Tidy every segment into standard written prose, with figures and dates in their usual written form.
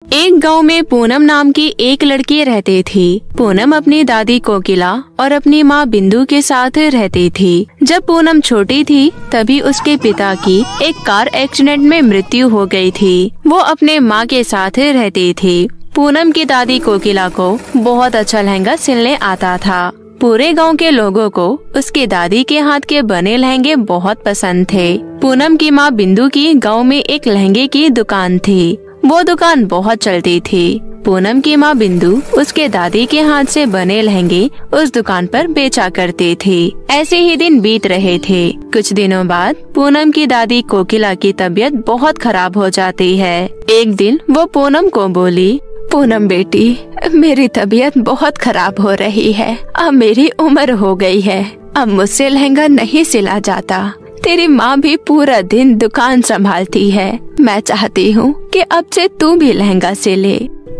एक गांव में पूनम नाम की एक लड़की रहती थी। पूनम अपनी दादी कोकिला और अपनी माँ बिंदु के साथ रहती थी। जब पूनम छोटी थी तभी उसके पिता की एक कार एक्सीडेंट में मृत्यु हो गई थी। वो अपने माँ के साथ रहती थी। पूनम की दादी कोकिला को बहुत अच्छा लहंगा सिलने आता था। पूरे गांव के लोगों को उसकी दादी के हाथ के बने लहंगे बहुत पसंद थे। पूनम की माँ बिंदु की गांव में एक लहंगे की दुकान थी। वो दुकान बहुत चलती थी। पूनम की माँ बिंदु उसके दादी के हाथ से बने लहंगे उस दुकान पर बेचा करती थी। ऐसे ही दिन बीत रहे थे। कुछ दिनों बाद पूनम की दादी कोकिला की तबीयत बहुत खराब हो जाती है। एक दिन वो पूनम को बोली, पूनम बेटी, मेरी तबीयत बहुत खराब हो रही है। अब मेरी उम्र हो गई है। अब मुझसे लहंगा नहीं सिला जाता। तेरी माँ भी पूरा दिन दुकान संभालती है। मैं चाहती हूँ कि अब से तू भी लहंगा सिले।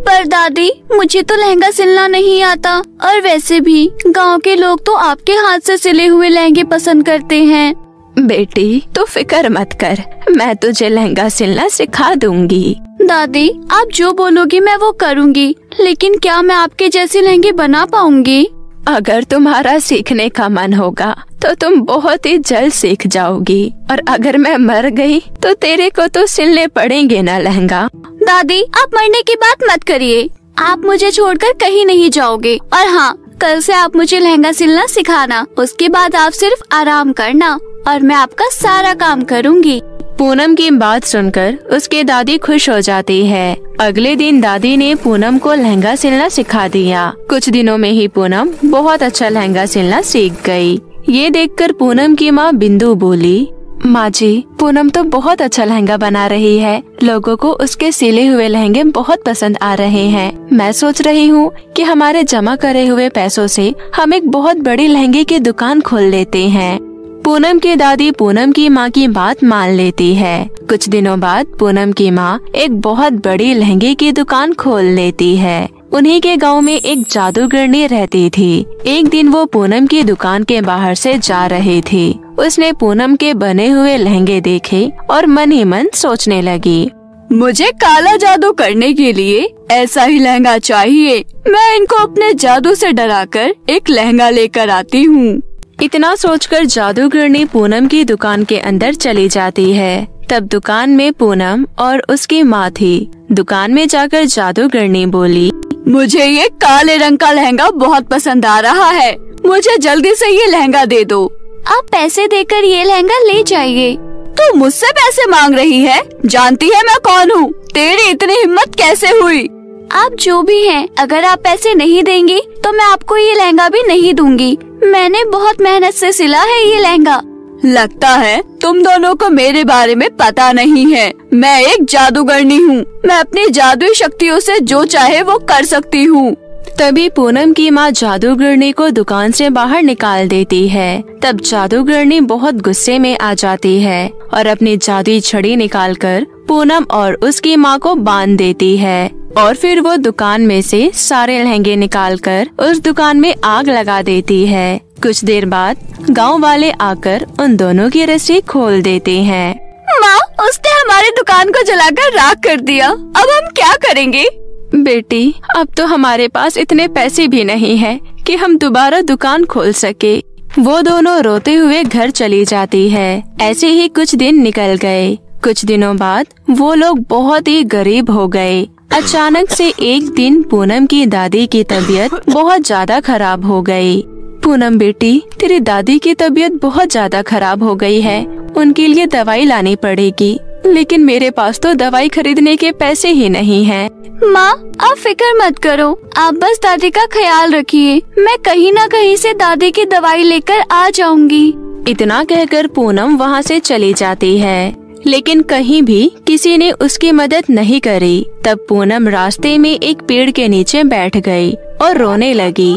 पर दादी, मुझे तो लहंगा सिलना नहीं आता और वैसे भी गांव के लोग तो आपके हाथ से सिले हुए लहंगे पसंद करते हैं। बेटी, तू फिक्र मत कर, मैं तुझे लहंगा सिलना सिखा दूंगी। दादी, आप जो बोलोगी मैं वो करूँगी, लेकिन क्या मैं आपके जैसे लहंगे बना पाऊंगी? अगर तुम्हारा सीखने का मन होगा तो तुम बहुत ही जल्द सीख जाओगी, और अगर मैं मर गई तो तेरे को तो सिलने पड़ेंगे ना लहंगा। दादी, आप मरने की बात मत करिए। आप मुझे छोड़कर कहीं नहीं जाओगे। और हाँ, कल से आप मुझे लहंगा सिलना सिखाना। उसके बाद आप सिर्फ आराम करना और मैं आपका सारा काम करूँगी। पूनम की बात सुनकर उसके दादी खुश हो जाती है। अगले दिन दादी ने पूनम को लहंगा सिलना सिखा दिया। कुछ दिनों में ही पूनम बहुत अच्छा लहंगा सिलना सीख गई। ये देखकर पूनम की माँ बिंदु बोली, माँ जी, पूनम तो बहुत अच्छा लहंगा बना रही है। लोगों को उसके सिले हुए लहंगे बहुत पसंद आ रहे हैं। मैं सोच रही हूँ कि हमारे जमा करे हुए पैसों से हम एक बहुत बड़ी लहंगे की दुकान खोल लेते हैं। पूनम की दादी पूनम की माँ की बात मान लेती है। कुछ दिनों बाद पूनम की माँ एक बहुत बड़ी लहंगे की दुकान खोल लेती है। उन्हीं के गांव में एक जादूगरनी रहती थी। एक दिन वो पूनम की दुकान के बाहर से जा रही थी। उसने पूनम के बने हुए लहंगे देखे और मन ही मन सोचने लगी, मुझे काला जादू करने के लिए ऐसा ही लहंगा चाहिए। मैं इनको अपने जादू से डराकर एक लहंगा लेकर आती हूँ। इतना सोचकर जादूगरनी पूनम की दुकान के अंदर चली जाती है। तब दुकान में पूनम और उसकी माँ थी। दुकान में जाकर जादूगरनी बोली, मुझे ये काले रंग का लहंगा बहुत पसंद आ रहा है। मुझे जल्दी से ये लहंगा दे दो। आप पैसे देकर ये लहंगा ले जाइए। तू मुझसे पैसे मांग रही है? जानती है मैं कौन हूँ? तेरी इतनी हिम्मत कैसे हुई? आप जो भी हैं, अगर आप पैसे नहीं देंगी तो मैं आपको ये लहंगा भी नहीं दूंगी। मैंने बहुत मेहनत से सिला है ये लहंगा। लगता है तुम दोनों को मेरे बारे में पता नहीं है। मैं एक जादूगरनी हूँ। मैं अपनी जादुई शक्तियों से जो चाहे वो कर सकती हूँ। तभी पूनम की माँ जादूगरनी को दुकान से बाहर निकाल देती है। तब जादूगरनी बहुत गुस्से में आ जाती है और अपनी जादुई छड़ी निकालकर पूनम और उसकी माँ को बांध देती है। और फिर वो दुकान में से सारे लहंगे निकालकर उस दुकान में आग लगा देती है। कुछ देर बाद गांव वाले आकर उन दोनों की रस्सी खोल देते हैं। माँ, उसने हमारी दुकान को जलाकर राख कर दिया। अब हम क्या करेंगे? बेटी, अब तो हमारे पास इतने पैसे भी नहीं है कि हम दोबारा दुकान खोल सके। वो दोनों रोते हुए घर चली जाती है। ऐसे ही कुछ दिन निकल गए। कुछ दिनों बाद वो लोग बहुत ही गरीब हो गए। अचानक से एक दिन पूनम की दादी की तबीयत बहुत ज्यादा खराब हो गई। पूनम बेटी, तेरी दादी की तबीयत बहुत ज्यादा खराब हो गई है। उनके लिए दवाई लानी पड़ेगी, लेकिन मेरे पास तो दवाई खरीदने के पैसे ही नहीं हैं। माँ, आप फिक्र मत करो। आप बस दादी का ख्याल रखिए। मैं कहीं न कहीं से दादी की दवाई लेकर आ जाऊंगी। इतना कहकर पूनम वहाँ से चली जाती है, लेकिन कहीं भी किसी ने उसकी मदद नहीं करी। तब पूनम रास्ते में एक पेड़ के नीचे बैठ गई और रोने लगी।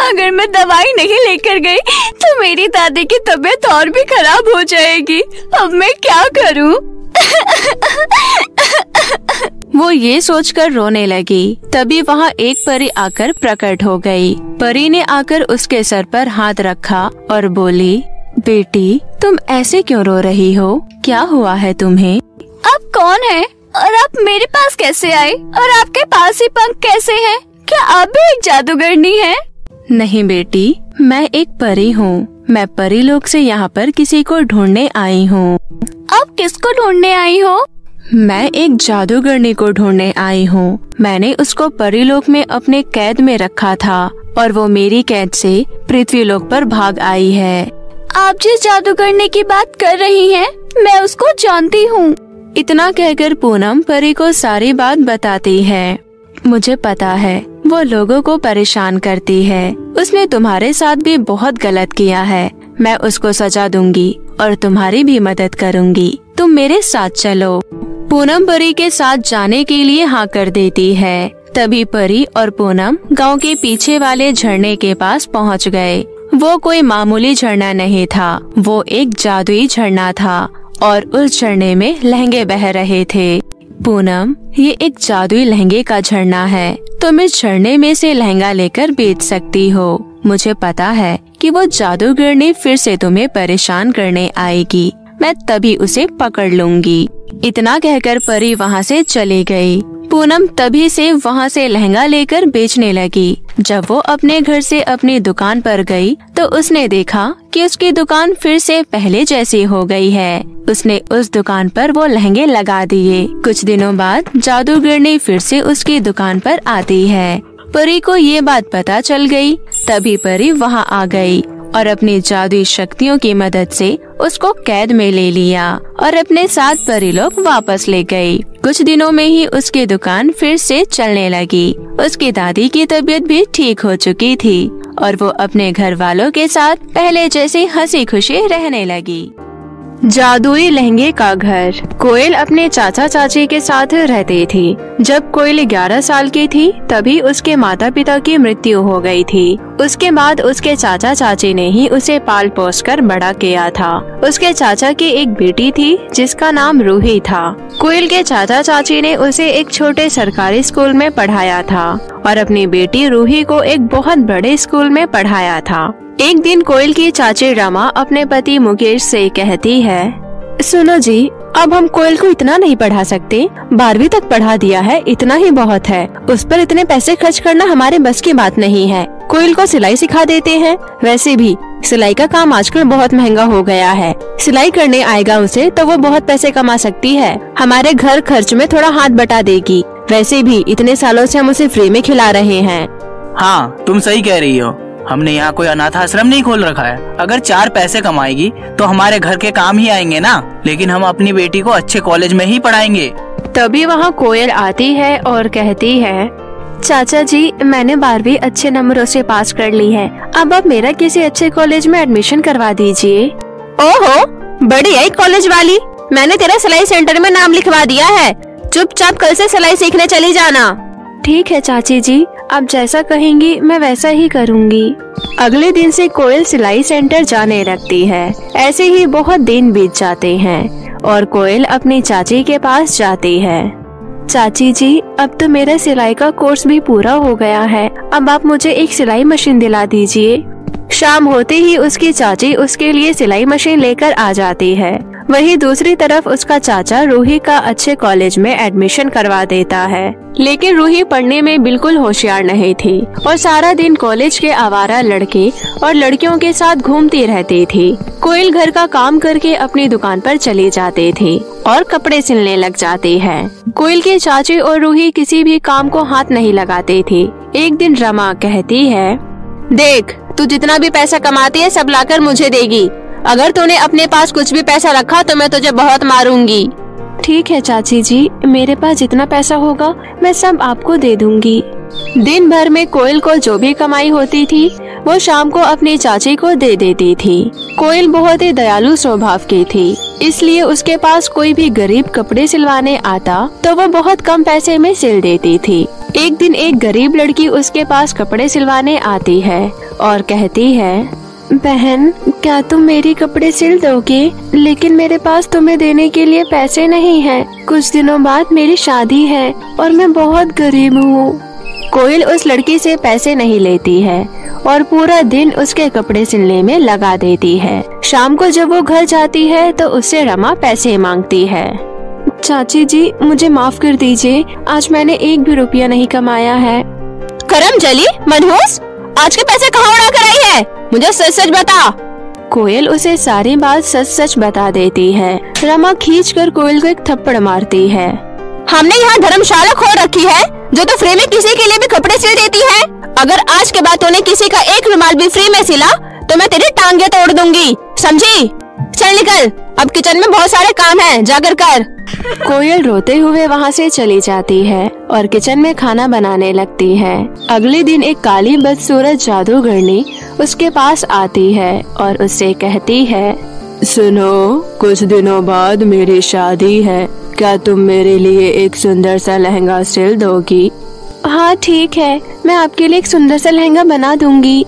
अगर मैं दवाई नहीं लेकर गई तो मेरी दादी की तबीयत और भी खराब हो जाएगी। अब मैं क्या करूं? वो ये सोचकर रोने लगी। तभी वहाँ एक परी आकर प्रकट हो गई। परी ने आकर उसके सर पर हाथ रखा और बोली, बेटी, तुम ऐसे क्यों रो रही हो? क्या हुआ है तुम्हें? अब कौन है और आप मेरे पास कैसे आए और आपके पास ही पंख कैसे हैं? क्या आप भी एक जादूगरनी हैं? नहीं बेटी, मैं एक परी हूँ। मैं परी लोक से यहाँ पर किसी को ढूंढने आई हूँ। आप किसको ढूंढने आई हो? मैं एक जादूगरनी को ढूंढने आई हूँ। मैंने उसको परीलोक में अपने कैद में रखा था और वो मेरी कैद से पृथ्वीलोक पर भाग आई है। आप जिस जादूगरनी की बात कर रही हैं, मैं उसको जानती हूँ। इतना कहकर पूनम परी को सारी बात बताती है। मुझे पता है वो लोगों को परेशान करती है। उसने तुम्हारे साथ भी बहुत गलत किया है। मैं उसको सजा दूंगी और तुम्हारी भी मदद करूंगी। तुम मेरे साथ चलो। पूनम परी के साथ जाने के लिए हाँ कर देती है। तभी परी और पूनम गांव के पीछे वाले झरने के पास पहुंच गए। वो कोई मामूली झरना नहीं था, वो एक जादुई झरना था और उस झरने में लहंगे बह रहे थे। पूनम, ये एक जादुई लहंगे का झरना है। तुम इस झरने में से लहंगा लेकर बेच सकती हो। मुझे पता है कि वो जादूगरनी फिर से तुम्हें परेशान करने आएगी। मैं तभी उसे पकड़ लूंगी। इतना कहकर परी वहाँ से चली गई। पूनम तभी से वहाँ से लहंगा लेकर बेचने लगी। जब वो अपने घर से अपनी दुकान पर गई तो उसने देखा कि उसकी दुकान फिर से पहले जैसी हो गई है। उसने उस दुकान पर वो लहंगे लगा दिए। कुछ दिनों बाद जादूगरनी फिर से उसकी दुकान पर आती है। परी को ये बात पता चल गई। तभी परी वहाँ आ गई और अपनी जादुई शक्तियों की मदद से उसको कैद में ले लिया और अपने साथ परीलोक वापस ले गई। कुछ दिनों में ही उसकी दुकान फिर से चलने लगी। उसकी दादी की तबीयत भी ठीक हो चुकी थी और वो अपने घर वालों के साथ पहले जैसे हंसी खुशी रहने लगी। जादुई लहंगे का घर। कोयल अपने चाचा चाची के साथ रहती थी। जब कोयल 11 साल की थी तभी उसके माता पिता की मृत्यु हो गई थी। उसके बाद उसके चाचा चाची ने ही उसे पाल पोस कर बड़ा किया था। उसके चाचा की एक बेटी थी जिसका नाम रूही था। कोयल के चाचा चाची ने उसे एक छोटे सरकारी स्कूल में पढ़ाया था और अपनी बेटी रूही को एक बहुत बड़े स्कूल में पढ़ाया था। एक दिन कोयल की चाची रमा अपने पति मुकेश से कहती है, सुनो जी, अब हम कोयल को इतना नहीं पढ़ा सकते। 12वीं तक पढ़ा दिया है, इतना ही बहुत है। उस पर इतने पैसे खर्च करना हमारे बस की बात नहीं है। कोयल को सिलाई सिखा देते हैं। वैसे भी सिलाई का काम आजकल बहुत महंगा हो गया है। सिलाई करने आएगा उसे तो वो बहुत पैसे कमा सकती है। हमारे घर खर्च में थोड़ा हाथ बटा देगी। वैसे भी इतने सालों से हम उसे फ्री में खिला रहे हैं। हाँ, तुम सही कह रही हो। हमने यहाँ कोई अनाथ आश्रम नहीं खोल रखा है। अगर 4 पैसे कमाएगी तो हमारे घर के काम ही आएंगे ना। लेकिन हम अपनी बेटी को अच्छे कॉलेज में ही पढ़ाएंगे। तभी वहाँ कोयल आती है और कहती है, चाचा जी, मैंने 12वीं अच्छे नंबरों से पास कर ली है। अब आप मेरा किसी अच्छे कॉलेज में एडमिशन करवा दीजिए। ओहो, बड़ी है कॉलेज वाली। मैंने तेरा सिलाई सेंटर में नाम लिखवा दिया है। चुपचाप कल से सिलाई सीखने चली जाना। ठीक है चाची जी, आप जैसा कहेंगी मैं वैसा ही करूँगी। अगले दिन से कोयल सिलाई सेंटर जाने लगती है। ऐसे ही बहुत दिन बीत जाते हैं और कोयल अपनी चाची के पास जाती है। चाची जी, अब तो मेरा सिलाई का कोर्स भी पूरा हो गया है। अब आप मुझे एक सिलाई मशीन दिला दीजिए। शाम होते ही उसकी चाची उसके लिए सिलाई मशीन लेकर आ जाती है। वहीं दूसरी तरफ उसका चाचा रूही का अच्छे कॉलेज में एडमिशन करवा देता है। लेकिन रूही पढ़ने में बिल्कुल होशियार नहीं थी और सारा दिन कॉलेज के आवारा लड़के और लड़कियों के साथ घूमती रहती थी। कोयल घर का काम करके अपनी दुकान पर चली जाती थी और कपड़े सिलने लग जाती है। कोयल के चाची और रूही किसी भी काम को हाथ नहीं लगाते थे। एक दिन रमा कहती है, देख, तू जितना भी पैसा कमाती है सब लाकर मुझे देगी। अगर तूने अपने पास कुछ भी पैसा रखा तो मैं तुझे बहुत मारूंगी। ठीक है चाची जी, मेरे पास जितना पैसा होगा मैं सब आपको दे दूंगी। दिन भर में कोयल को जो भी कमाई होती थी वो शाम को अपनी चाची को दे देती थी। कोयल बहुत ही दयालु स्वभाव की थी, इसलिए उसके पास कोई भी गरीब कपड़े सिलवाने आता तो वो बहुत कम पैसे में सिल देती थी। एक दिन एक गरीब लड़की उसके पास कपड़े सिलवाने आती है और कहती है, बहन, क्या तुम मेरी कपड़े सिल दोगे? लेकिन मेरे पास तुम्हें देने के लिए पैसे नहीं हैं। कुछ दिनों बाद मेरी शादी है और मैं बहुत गरीब हूँ। कोयल उस लड़की से पैसे नहीं लेती है और पूरा दिन उसके कपड़े सिलने में लगा देती है। शाम को जब वो घर जाती है तो उससे रमा पैसे मांगती है। चाची जी मुझे माफ कर दीजिए, आज मैंने 1 भी रुपया नहीं कमाया है। करमजली, मनहूस, आज के पैसे कहाँ उड़ा कर आई है? मुझे सच सच बता। कोयल उसे सारी बात सच सच बता देती है। रमा खींचकर कोयल को एक थप्पड़ मारती है। हमने यहाँ धर्मशाला खोल रखी है जो तो फ्री में किसी के लिए भी कपड़े सिल देती है। अगर आज के बाद तूने किसी का एक रुमाल भी फ्री में सिला तो मैं तेरी टांगे तोड़ दूंगी, समझी? चल निकल, अब किचन में बहुत सारे काम हैं, जाकर कर। कोयल रोते हुए वहाँ से चली जाती है और किचन में खाना बनाने लगती है। अगले दिन एक काली बदसूरत जादूगरनी उसके पास आती है और उससे कहती है, सुनो, कुछ दिनों बाद मेरी शादी है, क्या तुम मेरे लिए एक सुंदर सा लहंगा सिल दोगी? हाँ ठीक है, मैं आपके लिए एक सुंदर सा लहंगा बना दूंगी,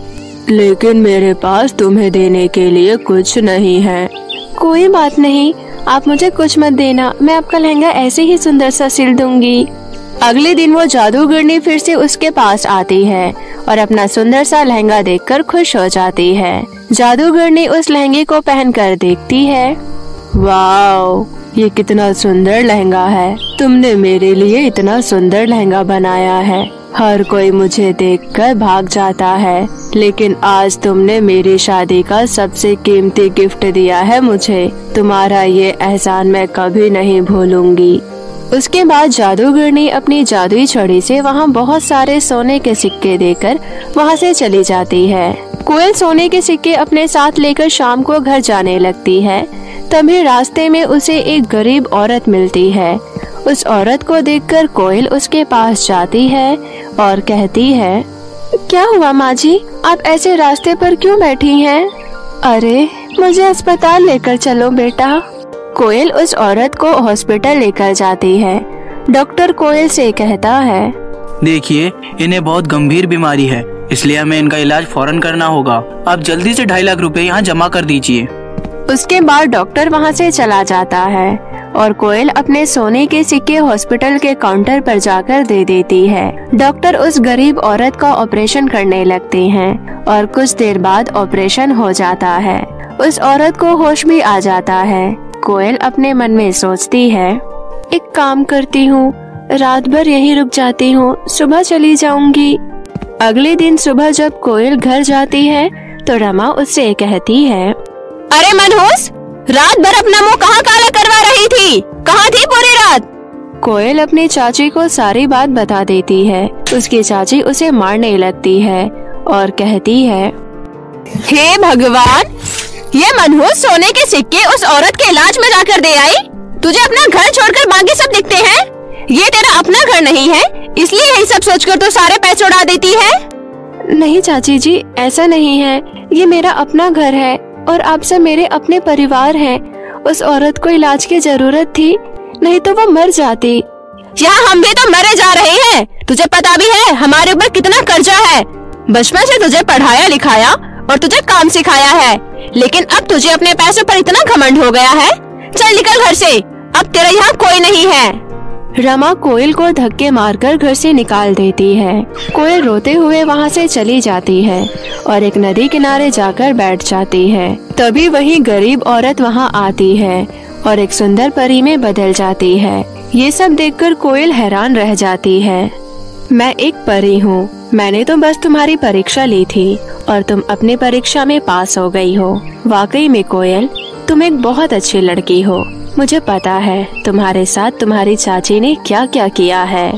लेकिन मेरे पास तुम्हें देने के लिए कुछ नहीं है। कोई बात नहीं, आप मुझे कुछ मत देना, मैं आपका लहंगा ऐसे ही सुंदर सा सिल दूंगी। अगले दिन वो जादूगरनी फिर से उसके पास आती है और अपना सुंदर सा लहंगा देखकर खुश हो जाती है। जादूगरनी उस लहंगे को पहनकर देखती है। वाओ, ये कितना सुंदर लहंगा है, तुमने मेरे लिए इतना सुंदर लहंगा बनाया है, हर कोई मुझे देखकर भाग जाता है, लेकिन आज तुमने मेरी शादी का सबसे कीमती गिफ्ट दिया है मुझे, तुम्हारा ये एहसान मैं कभी नहीं भूलूंगी। उसके बाद जादूगरनी अपनी जादुई छड़ी से वहाँ बहुत सारे सोने के सिक्के देकर वहाँ से चली जाती है। कोयल सोने के सिक्के अपने साथ लेकर शाम को घर जाने लगती है। तभी रास्ते में उसे एक गरीब औरत मिलती है। उस औरत को देखकर कोयल उसके पास जाती है और कहती है, क्या हुआ माँ जी, आप ऐसे रास्ते पर क्यों बैठी हैं? अरे मुझे अस्पताल लेकर चलो बेटा। कोयल उस औरत को हॉस्पिटल लेकर जाती है। डॉक्टर कोयल से कहता है, देखिए, इन्हें बहुत गंभीर बीमारी है, इसलिए हमें इनका इलाज फौरन करना होगा। आप जल्दी से 2.5 लाख रुपए यहाँ जमा कर दीजिए। उसके बाद डॉक्टर वहाँ से चला जाता है और कोयल अपने सोने के सिक्के हॉस्पिटल के काउंटर पर जाकर दे देती है। डॉक्टर उस गरीब औरत का ऑपरेशन करने लगते हैं और कुछ देर बाद ऑपरेशन हो जाता है। उस औरत को होश भी आ जाता है। कोयल अपने मन में सोचती है, एक काम करती हूँ, रात भर यहीं रुक जाती हूँ, सुबह चली जाऊंगी। अगले दिन सुबह जब कोयल घर जाती है तो रमा उससे कहती है, अरे मनहूस, रात भर अपना मुंह कहाँ काला करवा रही थी? कहाँ थी पूरी रात? कोयल अपनी चाची को सारी बात बता देती है। उसकी चाची उसे मारने लगती है और कहती है, हे भगवान, ये मनहूस सोने के सिक्के उस औरत के इलाज में जाकर दे आई। तुझे अपना घर छोड़कर बाकी सब दिखते हैं? ये तेरा अपना घर नहीं है, इसलिए यही सब सोचकर तो सारे पैसे उड़ा देती है। नहीं चाची जी, ऐसा नहीं है, ये मेरा अपना घर है और आप सब मेरे अपने परिवार हैं। उस औरत को इलाज की जरूरत थी, नहीं तो वो मर जाती। यहाँ हम भी तो मरे जा रहे हैं। तुझे पता भी है हमारे ऊपर कितना कर्जा है। बचपन से तुझे पढ़ाया लिखाया और तुझे काम सिखाया है, लेकिन अब तुझे अपने पैसों पर इतना घमंड हो गया है। चल निकल घर से, अब तेरा यहाँ कोई नहीं है। रमा कोयल को धक्के मारकर घर से निकाल देती है। कोयल रोते हुए वहाँ से चली जाती है और एक नदी किनारे जाकर बैठ जाती है। तभी वही गरीब औरत वहाँ आती है और एक सुंदर परी में बदल जाती है। ये सब देखकर कोयल हैरान रह जाती है। मैं एक परी हूँ, मैंने तो बस तुम्हारी परीक्षा ली थी और तुम अपनी परीक्षा में पास हो गई हो। वाकई में कोयल, तुम एक बहुत अच्छी लड़की हो। मुझे पता है तुम्हारे साथ तुम्हारी चाची ने क्या क्या किया है।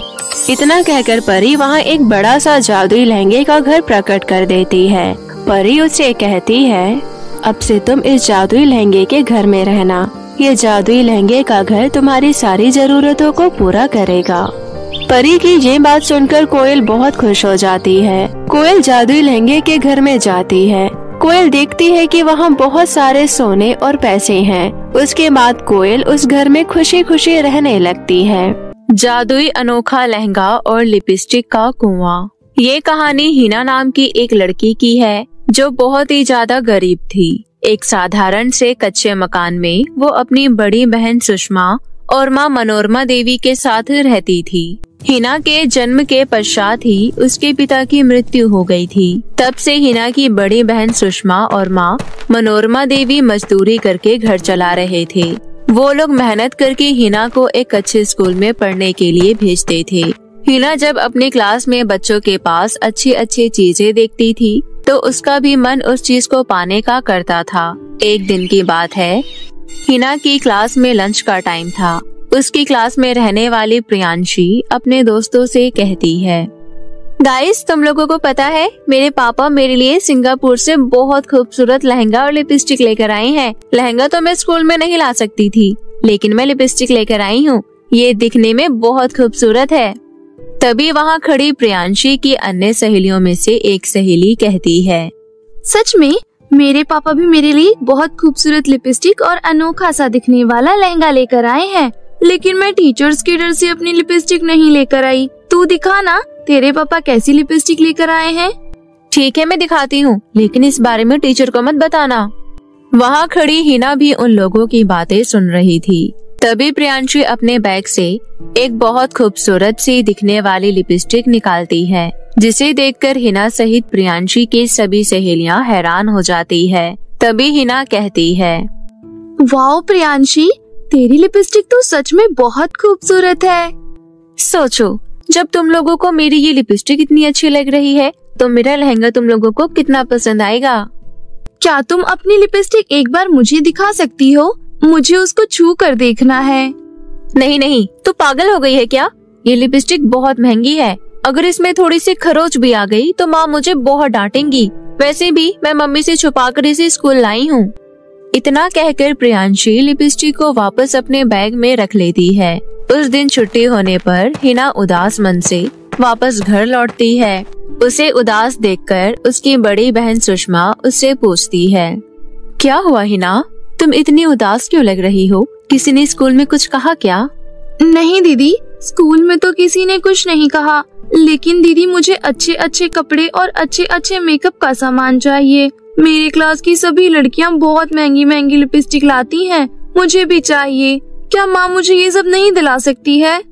इतना कहकर परी वहाँ एक बड़ा सा जादुई लहंगे का घर प्रकट कर देती है। परी उससे कहती है, अब से तुम इस जादुई लहंगे के घर में रहना। ये जादुई लहंगे का घर तुम्हारी सारी जरूरतों को पूरा करेगा। परी की ये बात सुनकर कोयल बहुत खुश हो जाती है। कोयल जादुई लहंगे के घर में जाती है। कोयल देखती है कि वहाँ बहुत सारे सोने और पैसे हैं। उसके बाद कोयल उस घर में खुशी खुशी रहने लगती है। जादुई अनोखा लहंगा और लिपस्टिक का कुआं। ये कहानी हिना नाम की एक लड़की की है जो बहुत ही ज्यादा गरीब थी। एक साधारण से कच्चे मकान में वो अपनी बड़ी बहन सुषमा और माँ मनोरमा देवी के साथ रहती थी। हिना के जन्म के पश्चात ही उसके पिता की मृत्यु हो गई थी। तब से हिना की बड़ी बहन सुषमा और माँ मनोरमा देवी मजदूरी करके घर चला रहे थे। वो लोग मेहनत करके हिना को एक अच्छे स्कूल में पढ़ने के लिए भेजते थे। हिना जब अपनी क्लास में बच्चों के पास अच्छी अच्छी चीजें देखती थी तो उसका भी मन उस चीज को पाने का करता था। एक दिन की बात है, हिना की क्लास में लंच का टाइम था। उसकी क्लास में रहने वाली प्रियांशी अपने दोस्तों से कहती है, गाइस तुम लोगों को पता है मेरे पापा मेरे लिए सिंगापुर से बहुत खूबसूरत लहंगा और लिपस्टिक लेकर आए हैं। लहंगा तो मैं स्कूल में नहीं ला सकती थी, लेकिन मैं लिपस्टिक लेकर आई हूँ। ये दिखने में बहुत खूबसूरत है। तभी वहाँ खड़ी प्रियांशी की अन्य सहेलियों में से एक सहेली कहती है, सच में मेरे पापा भी मेरे लिए बहुत खूबसूरत लिपस्टिक और अनोखा सा दिखने वाला लहंगा लेकर आए हैं, लेकिन मैं टीचर्स के डर से अपनी लिपस्टिक नहीं लेकर आई। तू दिखा ना, तेरे पापा कैसी लिपस्टिक लेकर आए हैं। ठीक है मैं दिखाती हूँ, लेकिन इस बारे में टीचर को मत बताना। वहाँ खड़ी हिना भी उन लोगों की बातें सुन रही थी। तभी प्रियांशी अपने बैग से एक बहुत खूबसूरत सी दिखने वाली लिपस्टिक निकालती है, जिसे देखकर हिना सहित प्रियांशी की सभी सहेलियां हैरान हो जाती है। तभी हिना कहती है, वाओ प्रियांशी, तेरी लिपस्टिक तो सच में बहुत खूबसूरत है। सोचो, जब तुम लोगों को मेरी ये लिपस्टिक इतनी अच्छी लग रही है तो मेरा लहंगा तुम लोगों को कितना पसंद आएगा। क्या तुम अपनी लिपस्टिक एक बार मुझे दिखा सकती हो? मुझे उसको छू कर देखना है। नहीं नहीं, तू पागल हो गई है क्या? ये लिपस्टिक बहुत महंगी है। अगर इसमें थोड़ी सी खरोच भी आ गई तो माँ मुझे बहुत डांटेंगी। वैसे भी मैं मम्मी से छुपा कर इसे स्कूल लाई हूँ। इतना कहकर प्रियांशी लिपस्टिक को वापस अपने बैग में रख लेती है। उस दिन छुट्टी होने पर हिना उदास मन से वापस घर लौटती है। उसे उदास देखकर उसकी बड़ी बहन सुषमा उससे पूछती है, क्या हुआ हिना, तुम इतनी उदास क्यों लग रही हो? किसी ने स्कूल में कुछ कहा क्या? नहीं दीदी, स्कूल में तो किसी ने कुछ नहीं कहा, लेकिन दीदी मुझे अच्छे अच्छे कपड़े और अच्छे अच्छे मेकअप का सामान चाहिए। मेरी क्लास की सभी लड़कियां बहुत महंगी महंगी लिपस्टिक लाती हैं, मुझे भी चाहिए। क्या माँ मुझे ये सब नहीं दिला सकती है?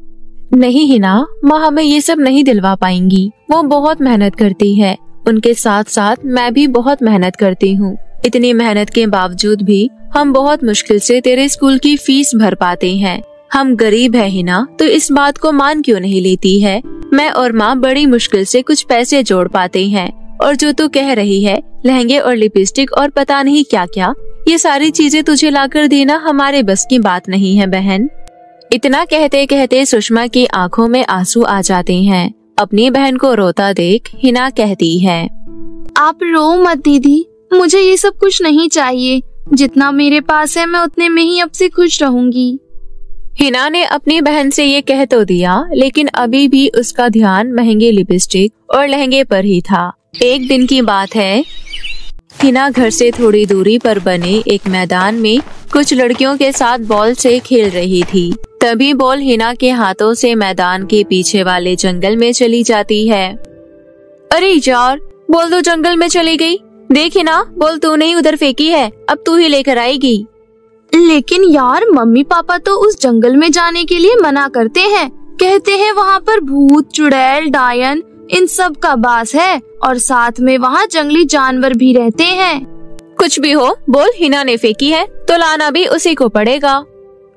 नहीं हिना, माँ हमें ये सब नहीं दिलवा पाएंगी। वो बहुत मेहनत करती है। उनके साथ साथ मैं भी बहुत मेहनत करती हूँ। इतनी मेहनत के बावजूद भी हम बहुत मुश्किल से तेरे स्कूल की फीस भर पाते हैं। हम गरीब है हिना, तो इस बात को मान क्यों नहीं लेती है? मैं और माँ बड़ी मुश्किल से कुछ पैसे जोड़ पाते हैं, और जो तू कह रही है लहंगे और लिपस्टिक और पता नहीं क्या क्या, ये सारी चीजें तुझे लाकर देना हमारे बस की बात नहीं है बहन। इतना कहते कहते सुषमा की आंखों में आंसू आ जाते हैं। अपनी बहन को रोता देख हिना कहती है, आप रो मत दीदी, मुझे ये सब कुछ नहीं चाहिए। जितना मेरे पास है मैं उतने में ही अब से खुश रहूंगी। हिना ने अपनी बहन से ये कह तो दिया, लेकिन अभी भी उसका ध्यान महंगे लिपस्टिक और लहंगे पर ही था। एक दिन की बात है, हिना घर से थोड़ी दूरी पर बने एक मैदान में कुछ लड़कियों के साथ बॉल से खेल रही थी। तभी बॉल हिना के हाथों से मैदान के पीछे वाले जंगल में चली जाती है। अरे यार, बॉल तो जंगल में चली गई। देख हिना, बॉल तूने ही उधर फेंकी है, अब तू ही लेकर आएगी। लेकिन यार, मम्मी पापा तो उस जंगल में जाने के लिए मना करते हैं। कहते हैं वहाँ पर भूत, चुड़ैल, डायन इन सब का वास है, और साथ में वहाँ जंगली जानवर भी रहते हैं। कुछ भी हो, बॉल हिना ने फेंकी है तो लाना भी उसी को पड़ेगा।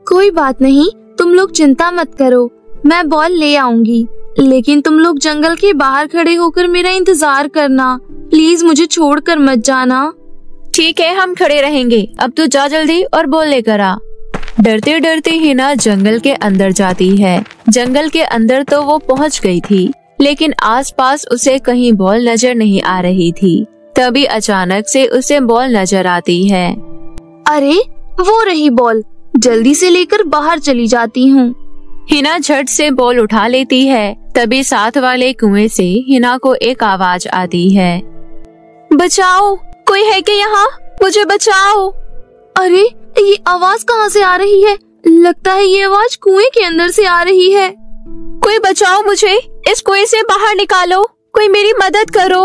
कोई बात नहीं, तुम लोग चिंता मत करो, मैं बॉल ले आऊंगी। लेकिन तुम लोग जंगल के बाहर खड़े होकर मेरा इंतजार करना, प्लीज मुझे छोड़कर मत जाना। ठीक है, हम खड़े रहेंगे। अब तू जा जल्दी और बॉल लेकर आ। डरते डरते हिना जंगल के अंदर जाती है। जंगल के अंदर तो वो पहुंच गई थी, लेकिन आसपास उसे कहीं बॉल नजर नहीं आ रही थी। तभी अचानक से उसे बॉल नजर आती है। अरे वो रही बॉल, जल्दी से लेकर बाहर चली जाती हूँ। हिना झट से बॉल उठा लेती है। तभी साथ वाले कुएं से हिना को एक आवाज आती है, बचाओ, कोई है क्या यहाँ? मुझे बचाओ। अरे ये आवाज कहाँ से आ रही है? लगता है ये आवाज कुएं के अंदर से आ रही है। कोई बचाओ मुझे, इस कुएं से बाहर निकालो, कोई मेरी मदद करो।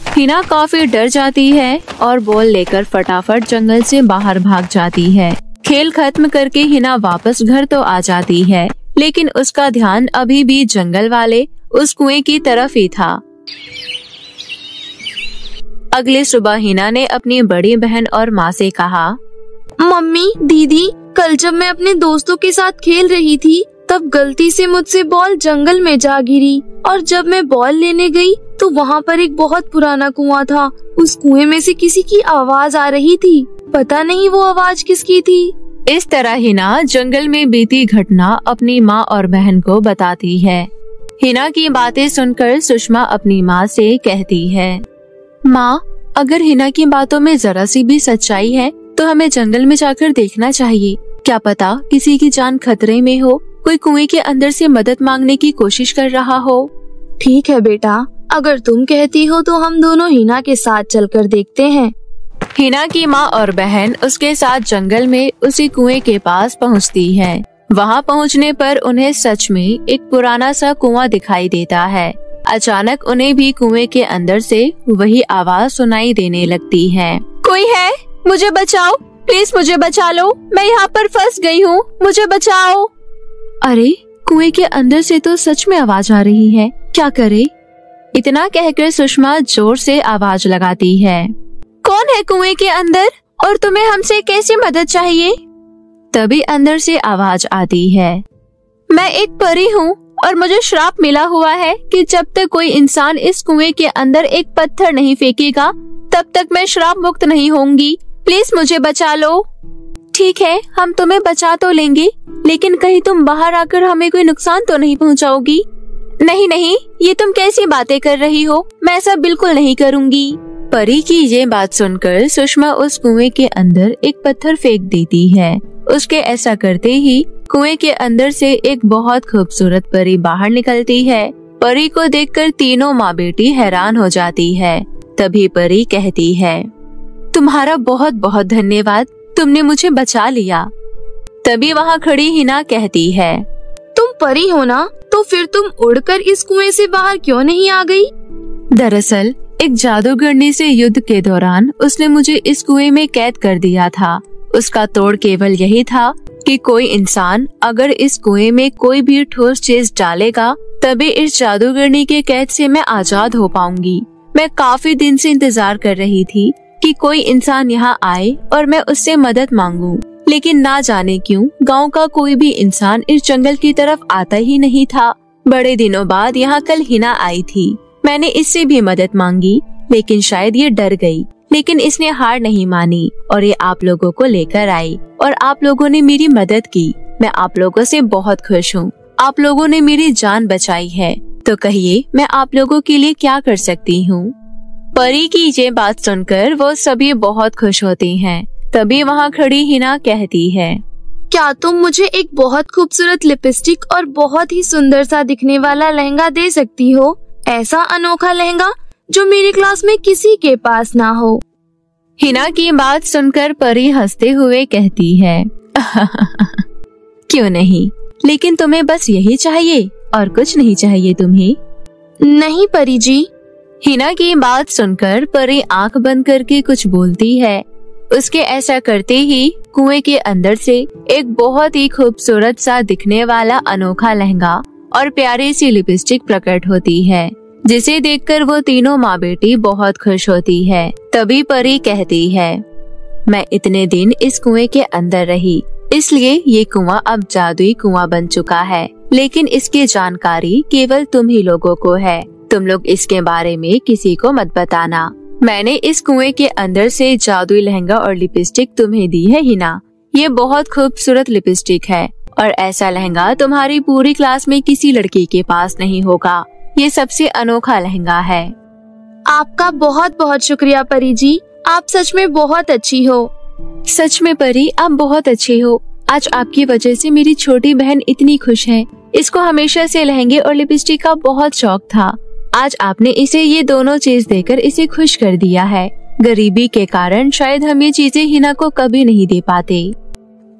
हिना काफी डर जाती है और बॉल लेकर फटाफट जंगल से बाहर भाग जाती है। खेल खत्म करके हिना वापस घर तो आ जाती है, लेकिन उसका ध्यान अभी भी जंगल वाले उस कुएं की तरफ ही था। अगली सुबह हिना ने अपनी बड़ी बहन और माँ से कहा, मम्मी, दीदी, कल जब मैं अपने दोस्तों के साथ खेल रही थी तब गलती से मुझसे बॉल जंगल में जा गिरी और जब मैं बॉल लेने गई तो वहाँ पर एक बहुत पुराना कुआं था। उस कुएं में से किसी की आवाज आ रही थी, पता नहीं वो आवाज किसकी थी। इस तरह हिना जंगल में बीती घटना अपनी माँ और बहन को बताती है। हिना की बातें सुनकर सुषमा अपनी माँ से कहती है, माँ, अगर हिना की बातों में जरा सी भी सच्चाई है तो हमें जंगल में जाकर देखना चाहिए। क्या पता किसी की जान खतरे में हो, कोई कुएं के अंदर से मदद मांगने की कोशिश कर रहा हो। ठीक है बेटा, अगर तुम कहती हो तो हम दोनों हिना के साथ चलकर देखते हैं। हिना की माँ और बहन उसके साथ जंगल में उसी कुएं के पास पहुँचती है। वहाँ पहुँचने पर उन्हें सच में एक पुराना सा कुआं दिखाई देता है। अचानक उन्हें भी कुएं के अंदर से वही आवाज सुनाई देने लगती है, कोई है, मुझे बचाओ, प्लीज मुझे बचा लो, मैं यहाँ पर फंस गई हूँ, मुझे बचाओ। अरे, कुएं के अंदर से तो सच में आवाज आ रही है, क्या करे? इतना कहकर सुषमा जोर से आवाज लगाती है, कौन है कुएं के अंदर और तुम्हें हमसे कैसी मदद चाहिए? तभी अंदर से आवाज आती है, मैं एक परी हूँ और मुझे श्राप मिला हुआ है कि जब तक कोई इंसान इस कुएं के अंदर एक पत्थर नहीं फेंकेगा तब तक मैं श्राप मुक्त नहीं होंगी, प्लीज मुझे बचा लो। ठीक है, हम तुम्हें बचा तो लेंगे, लेकिन कहीं तुम बाहर आकर हमें कोई नुकसान तो नहीं पहुंचाओगी? नहीं नहीं, ये तुम कैसी बातें कर रही हो, मैं ऐसा बिल्कुल नहीं करूंगी। परी की ये बात सुनकर सुषमा उस कुएं के अंदर एक पत्थर फेंक देती है। उसके ऐसा करते ही कुएं के अंदर से एक बहुत खूबसूरत परी बाहर निकलती है। परी को देखकर तीनों माँ बेटी हैरान हो जाती है। तभी परी कहती है, तुम्हारा बहुत बहुत धन्यवाद, तुमने मुझे बचा लिया। तभी वहाँ खड़ी हिना कहती है, तुम परी हो ना, तो फिर तुम उड़कर इस कुएं से बाहर क्यों नहीं आ गई? दरअसल एक जादूगरनी से युद्ध के दौरान उसने मुझे इस कुएं में कैद कर दिया था। उसका तोड़ केवल यही था कि कोई इंसान अगर इस कुएं में कोई भी ठोस चीज डालेगा तभी इस जादूगरनी के कैद से मैं आजाद हो पाऊंगी। मैं काफी दिन से इंतजार कर रही थी कि कोई इंसान यहाँ आए और मैं उससे मदद मांगूं, लेकिन ना जाने क्यों गांव का कोई भी इंसान इस जंगल की तरफ आता ही नहीं था। बड़े दिनों बाद यहाँ कल हिना आई थी। मैंने इससे भी मदद मांगी, लेकिन शायद ये डर गई, लेकिन इसने हार नहीं मानी और ये आप लोगों को लेकर आई और आप लोगों ने मेरी मदद की। मैं आप लोगों से बहुत खुश हूँ। आप लोगों ने मेरी जान बचाई है, तो कहिए मैं आप लोगों के लिए क्या कर सकती हूँ? परी की ये बात सुनकर वो सभी बहुत खुश होती हैं। तभी वहाँ खड़ी हिना कहती है, क्या तुम मुझे एक बहुत खूबसूरत लिपस्टिक और बहुत ही सुंदर सा दिखने वाला लहंगा दे सकती हो? ऐसा अनोखा लहंगा जो मेरी क्लास में किसी के पास ना हो। हिना की बात सुनकर परी हंसते हुए कहती है, क्यों नहीं, लेकिन तुम्हें बस यही चाहिए और कुछ नहीं चाहिए तुम्हें? नहीं परी जी। हिना की बात सुनकर परी आंख बंद करके कुछ बोलती है। उसके ऐसा करते ही कुएं के अंदर से एक बहुत ही खूबसूरत सा दिखने वाला अनोखा लहंगा और प्यारी सी लिपस्टिक प्रकट होती है, जिसे देखकर वो तीनों माँ बेटी बहुत खुश होती है। तभी परी कहती है, मैं इतने दिन इस कुएं के अंदर रही, इसलिए ये कुआं अब जादुई कुआं बन चुका है, लेकिन इसकी जानकारी केवल तुम ही लोगों को है। तुम लोग इसके बारे में किसी को मत बताना। मैंने इस कुएं के अंदर से जादुई लहंगा और लिपस्टिक तुम्हें दी है हिना। ये बहुत खूबसूरत लिपस्टिक है और ऐसा लहंगा तुम्हारी पूरी क्लास में किसी लड़की के पास नहीं होगा। ये सबसे अनोखा लहंगा है। आपका बहुत बहुत शुक्रिया परी जी, आप सच में बहुत अच्छी हो। सच में परी, आप बहुत अच्छी हो। आज आपकी वजह से मेरी छोटी बहन इतनी खुश है। इसको हमेशा से लहंगे और लिपस्टिक का बहुत शौक था। आज आपने इसे ये दोनों चीज देकर इसे खुश कर दिया है। गरीबी के कारण शायद हम ये चीजें हिना को कभी नहीं दे पाते।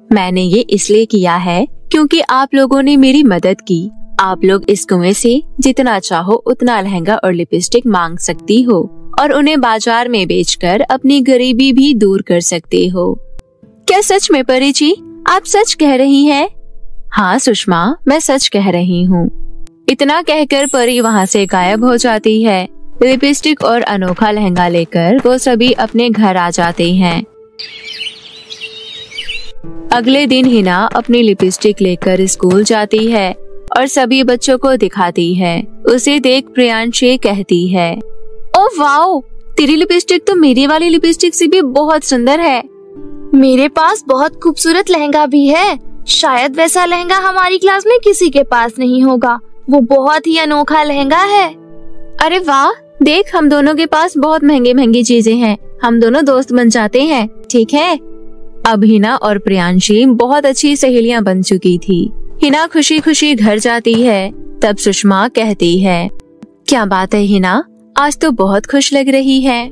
मैंने ये इसलिए किया है क्योंकि आप लोगों ने मेरी मदद की। आप लोग इस कुएं से जितना चाहो उतना लहंगा और लिपस्टिक मांग सकती हो और उन्हें बाजार में बेचकर अपनी गरीबी भी दूर कर सकते हो। क्या सच में परी जी, आप सच कह रही हैं? हाँ सुषमा, मैं सच कह रही हूँ। इतना कहकर परी वहाँ से गायब हो जाती है। लिपस्टिक और अनोखा लहंगा लेकर वो सभी अपने घर आ जाते हैं। अगले दिन हिना अपनी लिपस्टिक लेकर स्कूल जाती है और सभी बच्चों को दिखाती है। उसे देख प्रियांशी कहती है, ओ वाओ, तेरी लिपस्टिक तो मेरी वाली लिपस्टिक से भी बहुत सुंदर है। मेरे पास बहुत खूबसूरत लहंगा भी है। शायद वैसा लहंगा हमारी क्लास में किसी के पास नहीं होगा। वो बहुत ही अनोखा लहंगा है। अरे वाह, देख हम दोनों के पास बहुत महंगी महंगी चीजें हैं। हम दोनों दोस्त बन जाते हैं, ठीक है? अब हिना और प्रियांशी बहुत अच्छी सहेलियां बन चुकी थी। हिना खुशी खुशी घर जाती है। तब सुषमा कहती है, क्या बात है हिना, आज तो बहुत खुश लग रही है।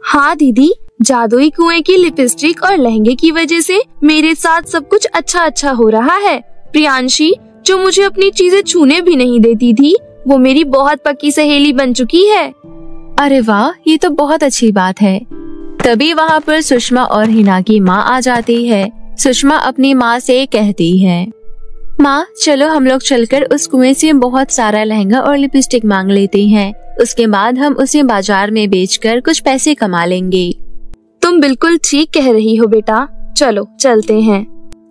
हाँ दीदी, जादुई कुएं की लिपस्टिक और लहंगे की वजह से मेरे साथ सब कुछ अच्छा हो रहा है। प्रियांशी, जो मुझे अपनी चीजें छूने भी नहीं देती थी, वो मेरी बहुत पक्की सहेली बन चुकी है। अरे वाह, ये तो बहुत अच्छी बात है। तभी वहाँ पर सुषमा और हिना की माँ आ जाती है। सुषमा अपनी माँ से कहती है, माँ चलो हम लोग चलकर उस कुएं से बहुत सारा लहंगा और लिपस्टिक मांग लेते हैं। उसके बाद हम उसे बाजार में बेचकर कुछ पैसे कमा लेंगे। तुम बिल्कुल ठीक कह रही हो बेटा, चलो चलते हैं।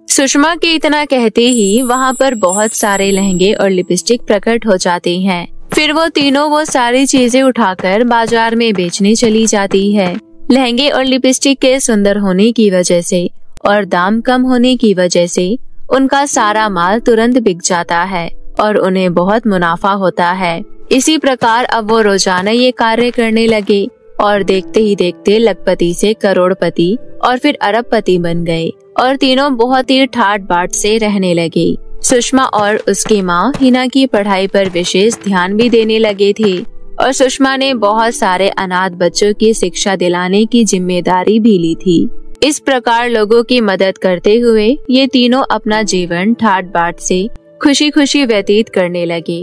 सुषमा के इतना कहते ही वहाँ पर बहुत सारे लहंगे और लिपस्टिक प्रकट हो जाते हैं। फिर वो तीनों वो सारी चीजें उठाकर बाजार में बेचने चली जाती है। लहंगे और लिपस्टिक के सुंदर होने की वजह से और दाम कम होने की वजह से उनका सारा माल तुरंत बिक जाता है और उन्हें बहुत मुनाफा होता है। इसी प्रकार अब वो रोजाना ये कार्य करने लगे और देखते ही देखते लखपति से करोड़पति और फिर अरबपति बन गए और तीनों बहुत ही ठाट बाट से रहने लगे। सुषमा और उसकी माँ हिना की पढ़ाई पर विशेष ध्यान भी देने लगे थे और सुषमा ने बहुत सारे अनाथ बच्चों की शिक्षा दिलाने की जिम्मेदारी भी ली थी। इस प्रकार लोगों की मदद करते हुए ये तीनों अपना जीवन ठाट बाट से खुशी खुशी व्यतीत करने लगे।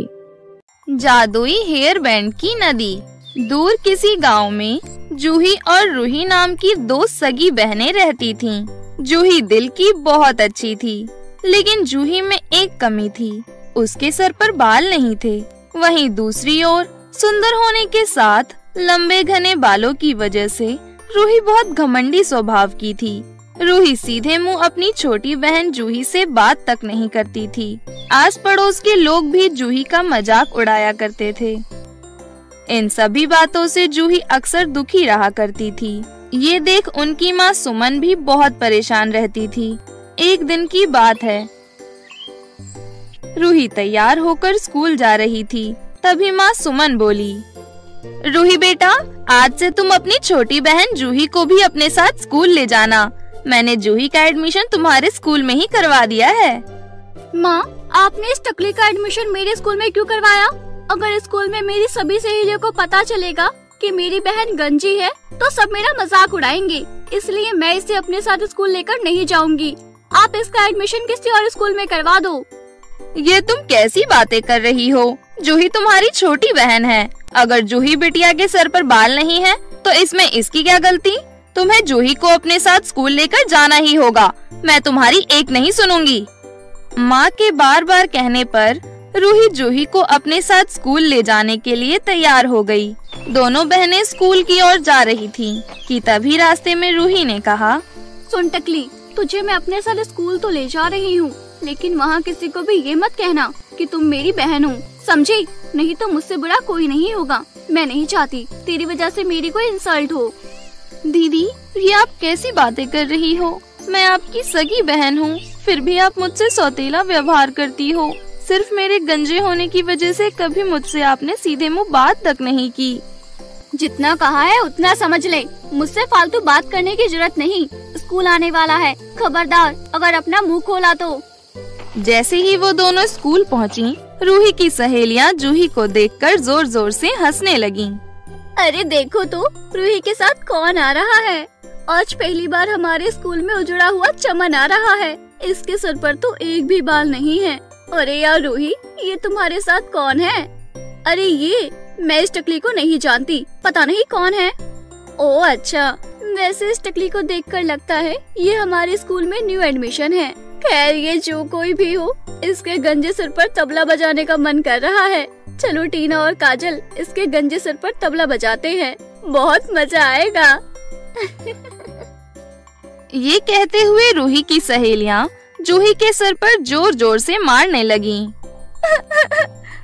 जादुई हेयर बैंड की नदी। दूर किसी गांव में जूही और रूही नाम की दो सगी बहनें रहती थीं। जूही दिल की बहुत अच्छी थी, लेकिन जूही में एक कमी थी, उसके सर पर बाल नहीं थे। वहीं दूसरी ओर सुंदर होने के साथ लंबे घने बालों की वजह से रूही बहुत घमंडी स्वभाव की थी। रूही सीधे मुंह अपनी छोटी बहन जूही से बात तक नहीं करती थी। आस पड़ोस के लोग भी जूही का मजाक उड़ाया करते थे। इन सभी बातों से जूही अक्सर दुखी रहा करती थी। ये देख उनकी माँ सुमन भी बहुत परेशान रहती थी। एक दिन की बात है, रूही तैयार होकर स्कूल जा रही थी। तभी माँ सुमन बोली, रूही बेटा, आज से तुम अपनी छोटी बहन जूही को भी अपने साथ स्कूल ले जाना। मैंने जूही का एडमिशन तुम्हारे स्कूल में ही करवा दिया है। माँ, आपने इस टकली का एडमिशन मेरे स्कूल में क्यों करवाया? अगर स्कूल में मेरी सभी सहेलियों को पता चलेगा कि मेरी बहन गंजी है तो सब मेरा मजाक उड़ाएंगे, इसलिए मैं इसे अपने साथ स्कूल लेकर नहीं जाऊंगी। आप इसका एडमिशन किसी और स्कूल में करवा दो। ये तुम कैसी बातें कर रही हो? जूही तुम्हारी छोटी बहन है। अगर जूही बिटिया के सर पर बाल नहीं है तो इसमें इसकी क्या गलती? तुम्हें जूही को अपने साथ स्कूल लेकर जाना ही होगा। मैं तुम्हारी एक नहीं सुनूंगी। माँ के बार बार कहने पर रूही जूही को अपने साथ स्कूल ले जाने के लिए तैयार हो गई। दोनों बहनें स्कूल की ओर जा रही थीं कि तभी रास्ते में रूही ने कहा, सुन टकली, तुझे मैं अपने साथ स्कूल तो ले जा रही हूँ, लेकिन वहाँ किसी को भी ये मत कहना कि तुम मेरी बहन हो, समझी? नहीं तो मुझसे बुरा कोई नहीं होगा। मैं नहीं चाहती तेरी वजह से मेरी कोई इंसल्ट हो। दीदी, ये आप कैसी बातें कर रही हो? मैं आपकी सगी बहन हूँ, फिर भी आप मुझसे सौतेला व्यवहार करती हो। सिर्फ मेरे गंजे होने की वजह से कभी मुझसे आपने सीधे मुंह बात तक नहीं की। जितना कहा है उतना समझ ले, मुझसे फालतू बात करने की जरूरत नहीं। स्कूल आने वाला है, खबरदार अगर अपना मुंह खोला तो। जैसे ही वो दोनों स्कूल पहुँची, रूही की सहेलियाँ जूही को देखकर जोर जोर से हंसने लगीं। अरे देखो तो रूही के साथ कौन आ रहा है। आज पहली बार हमारे स्कूल में उजड़ा हुआ चमन आ रहा है। इसके सर पर तो एक भी बाल नहीं है। अरे यार रूही, ये तुम्हारे साथ कौन है? अरे ये, मैं इस टकली को नहीं जानती, पता नहीं कौन है। ओ अच्छा, वैसे इस टकली को देखकर लगता है ये हमारे स्कूल में न्यू एडमिशन है। खैर ये जो कोई भी हो, इसके गंजे सिर पर तबला बजाने का मन कर रहा है। चलो टीना और काजल इसके गंजे सिर पर तबला बजाते हैं, बहुत मजा आएगा। ये कहते हुए रूही की सहेलियां जूही के सर पर जोर जोर से मारने लगीं।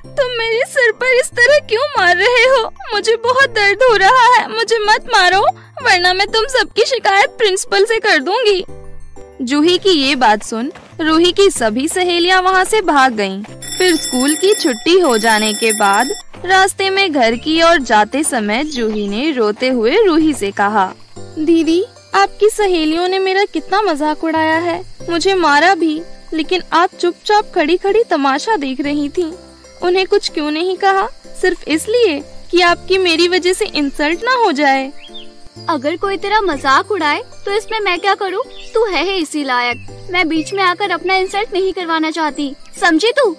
तुम मेरे सर पर इस तरह क्यों मार रहे हो? मुझे बहुत दर्द हो रहा है, मुझे मत मारो वरना मैं तुम सबकी शिकायत प्रिंसिपल से कर दूंगी। जूही की ये बात सुन रूही की सभी सहेलियां वहाँ से भाग गईं। फिर स्कूल की छुट्टी हो जाने के बाद रास्ते में घर की ओर जाते समय जूही ने रोते हुए रूही से कहा, दीदी आपकी सहेलियों ने मेरा कितना मजाक उड़ाया है, मुझे मारा भी, लेकिन आप चुपचाप खड़ी खड़ी तमाशा देख रही थी। उन्हें कुछ क्यों नहीं कहा? सिर्फ इसलिए कि आपकी मेरी वजह से इंसल्ट ना हो जाए। अगर कोई तेरा मजाक उड़ाए तो इसमें मैं क्या करूं? तू है इसी लायक। मैं बीच में आकर अपना इंसल्ट नहीं करवाना चाहती, समझी तू?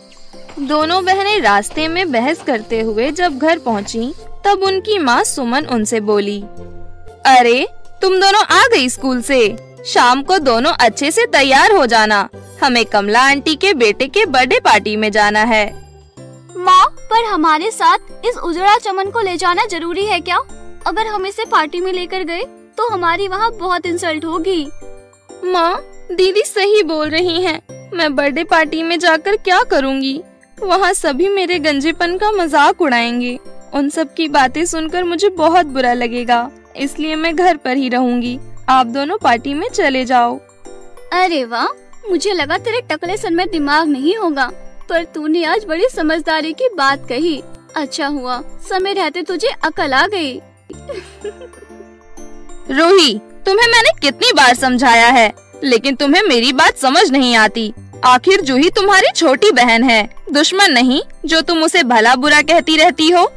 दोनों बहनें रास्ते में बहस करते हुए जब घर पहुंची, तब उनकी माँ सुमन उनसे बोली, अरे तुम दोनों आ गई स्कूल से। शाम को दोनों अच्छे से तैयार हो जाना, हमें कमला आंटी के बेटे के बर्थडे पार्टी में जाना है। माँ, पर हमारे साथ इस उजड़ा चमन को ले जाना जरूरी है क्या? अगर हम इसे पार्टी में लेकर गए तो हमारी वहाँ बहुत इंसल्ट होगी। माँ, दीदी सही बोल रही हैं। मैं बर्थडे पार्टी में जाकर क्या करूँगी? वहाँ सभी मेरे गंजेपन का मजाक उड़ाएंगे। उन सब की बातें सुनकर मुझे बहुत बुरा लगेगा, इसलिए मैं घर पर ही रहूँगी। आप दोनों पार्टी में चले जाओ। अरे वाह, मुझे लगा तेरे टकले सन में दिमाग नहीं होगा, पर तूने आज बड़ी समझदारी की बात कही। अच्छा हुआ समय रहते तुझे अकल आ गई। रूही, तुम्हें मैंने कितनी बार समझाया है, लेकिन तुम्हें मेरी बात समझ नहीं आती। आखिर जूही तुम्हारी छोटी बहन है, दुश्मन नहीं जो तुम उसे भला बुरा कहती रहती हो।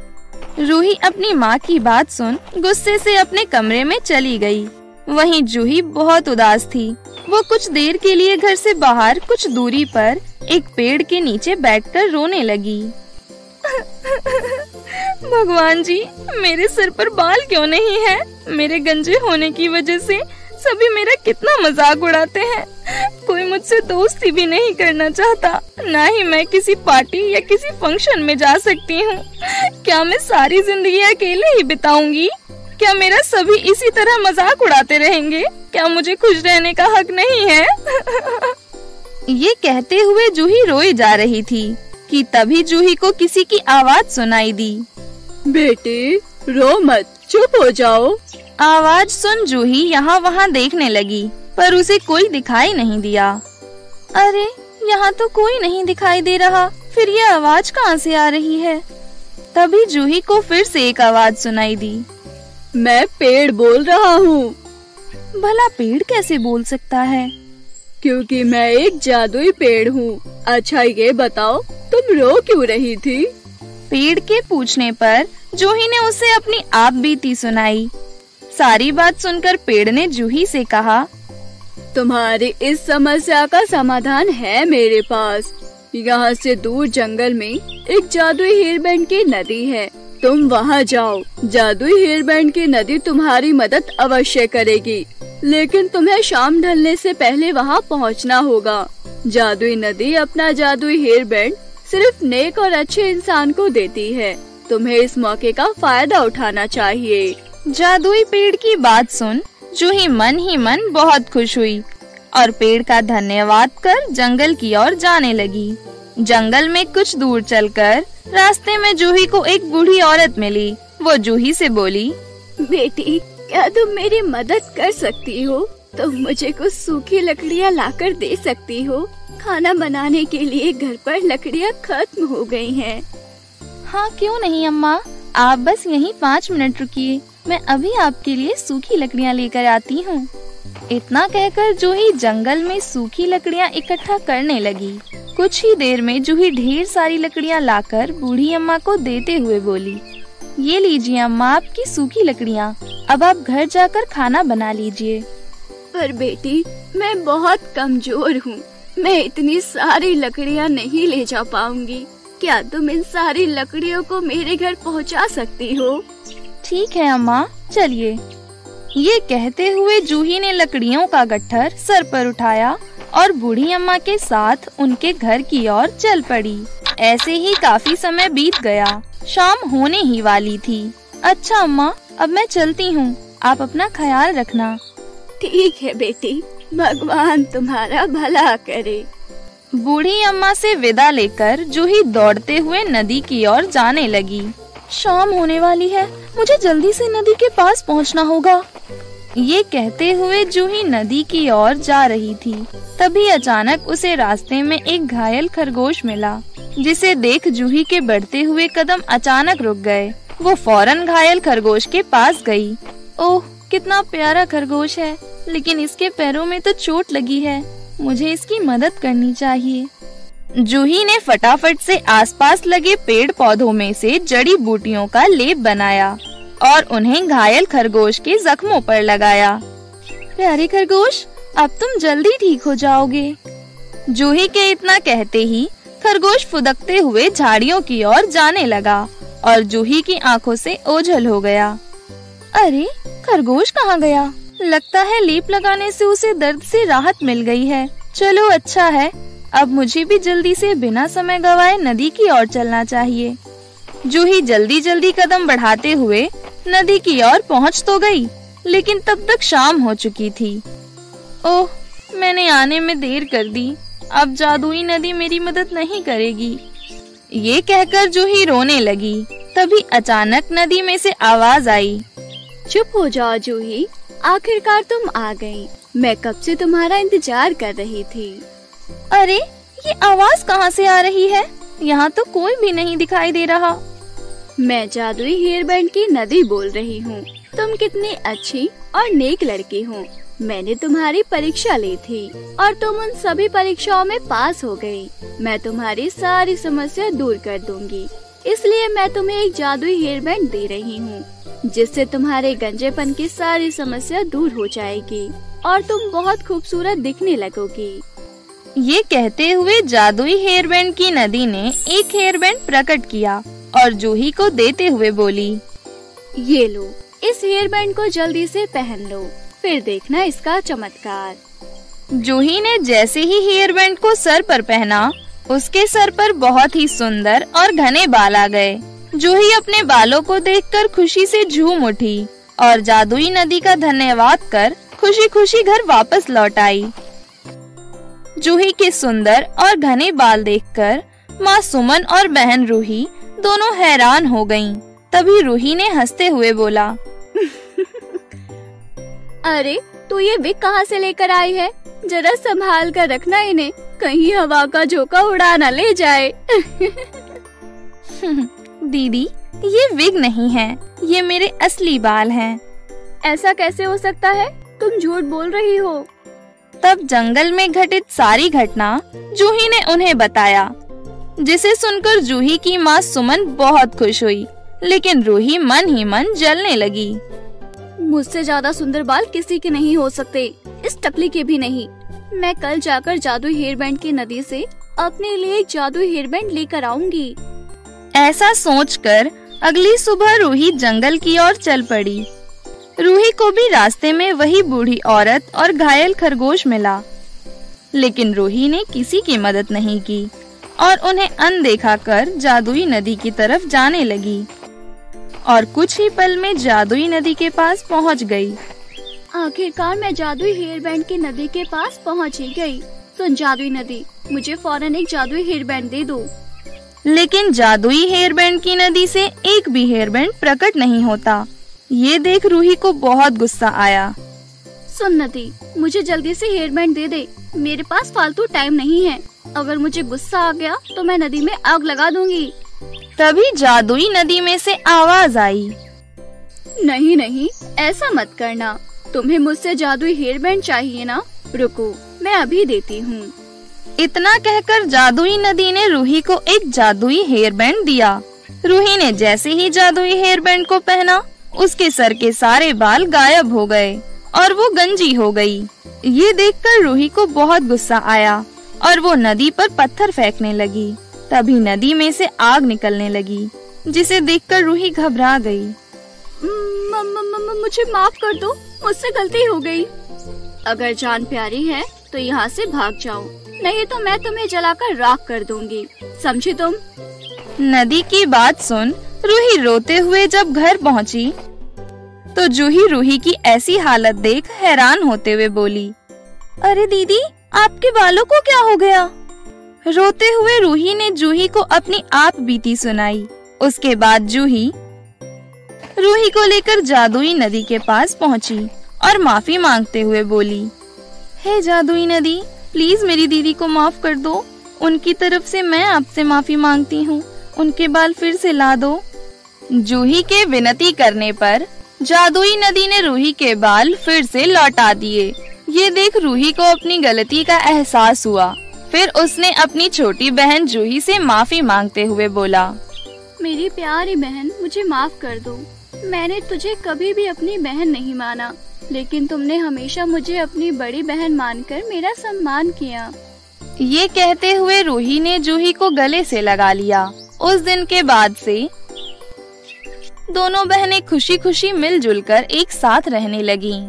रूही अपनी माँ की बात सुन गुस्से से अपने कमरे में चली गई। वहीं जूही बहुत उदास थी। वो कुछ देर के लिए घर से बाहर कुछ दूरी पर एक पेड़ के नीचे बैठकर रोने लगी। भगवान जी, मेरे सर पर बाल क्यों नहीं है? मेरे गंजे होने की वजह से सभी मेरा कितना मजाक उड़ाते हैं। कोई मुझसे दोस्ती भी नहीं करना चाहता, ना ही मैं किसी पार्टी या किसी फंक्शन में जा सकती हूँ। क्या मैं सारी जिंदगी अकेले ही बिताऊंगी? क्या मेरा सभी इसी तरह मजाक उड़ाते रहेंगे? क्या मुझे खुश रहने का हक नहीं है? ये कहते हुए जूही रोई जा रही थी कि तभी जूही को किसी की आवाज सुनाई दी। बेटी रो मत, चुप हो जाओ। आवाज सुन जूही यहाँ वहाँ देखने लगी, पर उसे कोई दिखाई नहीं दिया। अरे यहाँ तो कोई नहीं दिखाई दे रहा, फिर ये आवाज कहाँ से आ रही है? तभी जूही को फिर से एक आवाज सुनाई दी। मैं पेड़ बोल रहा हूँ। भला पेड़ कैसे बोल सकता है? क्योंकि मैं एक जादुई पेड़ हूँ। अच्छा ये बताओ, तुम रो क्यों रही थी? पेड़ के पूछने पर जूही ने उसे अपनी आप बीती सुनाई। सारी बात सुनकर पेड़ ने जूही से कहा, तुम्हारी इस समस्या का समाधान है मेरे पास। यहाँ से दूर जंगल में एक जादुई हेयरबैंड की नदी है, तुम वहाँ जाओ। जादुई हेयरबैंड की नदी तुम्हारी मदद अवश्य करेगी, लेकिन तुम्हें शाम ढलने से पहले वहाँ पहुँचना होगा। जादुई नदी अपना जादुई हेयरबैंड सिर्फ नेक और अच्छे इंसान को देती है। तुम्हें इस मौके का फायदा उठाना चाहिए। जादुई पेड़ की बात सुन जूही मन ही मन बहुत खुश हुई और पेड़ का धन्यवाद कर जंगल की ओर जाने लगी। जंगल में कुछ दूर चलकर रास्ते में जूही को एक बूढ़ी औरत मिली। वो जूही से बोली, बेटी क्या तुम मेरी मदद कर सकती हो? तुम मुझे कुछ सूखी लकड़ियाँ लाकर दे सकती हो? खाना बनाने के लिए घर पर लकड़ियाँ खत्म हो गई हैं। हाँ क्यों नहीं अम्मा, आप बस यहीं 5 मिनट रुकिए, मैं अभी आपके लिए सूखी लकड़ियाँ लेकर आती हूँ। इतना कहकर जूही जंगल में सूखी लकड़ियाँ इकट्ठा करने लगी। कुछ ही देर में जूही ढेर सारी लकड़ियाँ लाकर बूढ़ी अम्मा को देते हुए बोली, ये लीजिए अम्मा आपकी सूखी लकड़ियाँ, अब आप घर जाकर खाना बना लीजिए। पर बेटी मैं बहुत कमजोर हूँ, मैं इतनी सारी लकड़ियाँ नहीं ले जा पाऊंगी। क्या तुम इन सारी लकड़ियों को मेरे घर पहुँचा सकती हो? ठीक है अम्मा, चलिए। ये कहते हुए जूही ने लकड़ियों का गट्ठर सर पर उठाया और बूढ़ी अम्मा के साथ उनके घर की ओर चल पड़ी। ऐसे ही काफी समय बीत गया, शाम होने ही वाली थी। अच्छा अम्मा, अब मैं चलती हूँ, आप अपना ख्याल रखना। ठीक है बेटी, भगवान तुम्हारा भला करे। बूढ़ी अम्मा से विदा लेकर जूही दौड़ते हुए नदी की ओर जाने लगी। शाम होने वाली है, मुझे जल्दी से नदी के पास पहुंचना होगा। ये कहते हुए जूही नदी की ओर जा रही थी। तभी अचानक उसे रास्ते में एक घायल खरगोश मिला, जिसे देख जूही के बढ़ते हुए कदम अचानक रुक गए। वो फौरन घायल खरगोश के पास गई। ओह, कितना प्यारा खरगोश है, लेकिन इसके पैरों में तो चोट लगी है। मुझे इसकी मदद करनी चाहिए। जूही ने फटाफट से आसपास लगे पेड़ पौधों में से जड़ी बूटियों का लेप बनाया और उन्हें घायल खरगोश के जख्मों पर लगाया। प्यारे खरगोश, अब तुम जल्दी ठीक हो जाओगे। जूही के इतना कहते ही खरगोश फुदकते हुए झाड़ियों की ओर जाने लगा और जूही की आंखों से ओझल हो गया। अरे, खरगोश कहाँ गया? लगता है लेप लगाने से उसे दर्द से राहत मिल गई है। चलो अच्छा है, अब मुझे भी जल्दी से बिना समय गवाए नदी की ओर चलना चाहिए। जूही जल्दी जल्दी कदम बढ़ाते हुए नदी की ओर पहुंच तो गई, लेकिन तब तक शाम हो चुकी थी। ओह, मैंने आने में देर कर दी। अब जादुई नदी मेरी मदद नहीं करेगी। ये कहकर जूही रोने लगी। तभी अचानक नदी में से आवाज आई। चुप हो जाओ जूही, आखिरकार तुम आ गई। मैं कब से तुम्हारा इंतजार कर रही थी। अरे, ये आवाज कहाँ से आ रही है? यहाँ तो कोई भी नहीं दिखाई दे रहा। मैं जादुई हेयरबैंड की नदी बोल रही हूँ। तुम कितनी अच्छी और नेक लड़की हो। मैंने तुम्हारी परीक्षा ली थी और तुम उन सभी परीक्षाओं में पास हो गई। मैं तुम्हारी सारी समस्या दूर कर दूंगी, इसलिए मैं तुम्हें एक जादुई हेयरबैंड दे रही हूँ, जिससे तुम्हारे गंजेपन की सारी समस्या दूर हो जाएगी और तुम बहुत खूबसूरत दिखने लगोगी। ये कहते हुए जादुई हेयरबैंड की नदी ने एक हेयरबैंड प्रकट किया और जूही को देते हुए बोली, ये लो, इस हेयरबैंड को जल्दी से पहन लो, फिर देखना इसका चमत्कार। जूही ने जैसे ही हेयरबैंड को सर पर पहना, उसके सर पर बहुत ही सुंदर और घने बाल आ गए। जूही अपने बालों को देखकर खुशी से झूम उठी और जादुई नदी का धन्यवाद कर खुशी खुशी घर वापस लौट आई। जूही के सुंदर और घने बाल देखकर माँ सुमन और बहन रूही दोनों हैरान हो गईं। तभी रूही ने हंसते हुए बोला, अरे, तू ये विग कहाँ से लेकर आई है? जरा संभाल कर रखना इन्हें, कहीं हवा का झोंका उड़ा न ले जाए। दीदी, ये विग नहीं है, ये मेरे असली बाल हैं। ऐसा कैसे हो सकता है? तुम झूठ बोल रही हो। तब जंगल में घटित सारी घटना जूही ने उन्हें बताया, जिसे सुनकर जूही की माँ सुमन बहुत खुश हुई, लेकिन रूही मन ही मन जलने लगी। मुझसे ज्यादा सुंदर बाल किसी के नहीं हो सकते, इस टकली के भी नहीं। मैं कल जाकर जादुई हेयरबैंड की नदी से अपने लिए एक जादुई हेयरबैंड लेकर आऊंगी। ऐसा सोचकर अगली सुबह रूही जंगल की ओर चल पड़ी। रूही को भी रास्ते में वही बूढ़ी औरत और घायल खरगोश मिला, लेकिन रूही ने किसी की मदद नहीं की और उन्हें अनदेखा कर जादुई नदी की तरफ जाने लगी और कुछ ही पल में जादुई नदी के पास पहुंच गई। आखिरकार मैं जादुई हेयरबैंड की नदी के पास पहुंच ही गई। सुन जादुई नदी, मुझे फौरन एक जादुई हेयरबैंड दे दो। लेकिन जादुई हेयरबैंड की नदी से एक भी हेयरबैंड प्रकट नहीं होता। ये देख रूही को बहुत गुस्सा आया। सुन नदी, मुझे जल्दी से हेयरबैंड दे दे, मेरे पास फालतू टाइम नहीं है। अगर मुझे गुस्सा आ गया तो मैं नदी में आग लगा दूंगी। तभी जादुई नदी में से आवाज आई, नहीं नहीं, ऐसा मत करना। तुम्हें मुझसे जादुई हेयरबैंड चाहिए ना? रुको, मैं अभी देती हूँ। इतना कहकर जादुई नदी ने रूही को एक जादुई हेयरबैंड दिया। रूही ने जैसे ही जादुई हेयरबैंड को पहना, उसके सर के सारे बाल गायब हो गए और वो गंजी हो गई। ये देखकर रूही को बहुत गुस्सा आया और वो नदी पर पत्थर फेंकने लगी। तभी नदी में से आग निकलने लगी, जिसे देखकर रूही घबरा गई। मुझे माफ कर दो, मुझसे गलती हो गई। अगर जान प्यारी है तो यहाँ से भाग जाओ, नहीं तो मैं तुम्हें जलाकर राख कर दूंगी, समझी तुम? नदी की बात सुन रूही रोते हुए जब घर पहुँची तो जूही रूही की ऐसी हालत देख हैरान होते हुए बोली, अरे दीदी, आपके बालों को क्या हो गया? रोते हुए रूही ने जूही को अपनी आप बीती सुनाई। उसके बाद जूही रूही को लेकर जादुई नदी के पास पहुंची और माफी मांगते हुए बोली, हे जादुई नदी, प्लीज मेरी दीदी को माफ कर दो। उनकी तरफ से मैं आपसे माफी मांगती हूँ। उनके बाल फिर से ला दो। जूही के विनती करने पर जादुई नदी ने रूही के बाल फिर से लौटा दिए। ये देख रूही को अपनी गलती का एहसास हुआ। फिर उसने अपनी छोटी बहन जूही से माफी मांगते हुए बोला, मेरी प्यारी बहन, मुझे माफ कर दो। मैंने तुझे कभी भी अपनी बहन नहीं माना, लेकिन तुमने हमेशा मुझे अपनी बड़ी बहन मानकर मेरा सम्मान किया। ये कहते हुए रूही ने जूही को गले से लगा लिया। उस दिन के बाद से दोनों बहनें खुशी खुशी मिलजुल कर एक साथ रहने लगीं।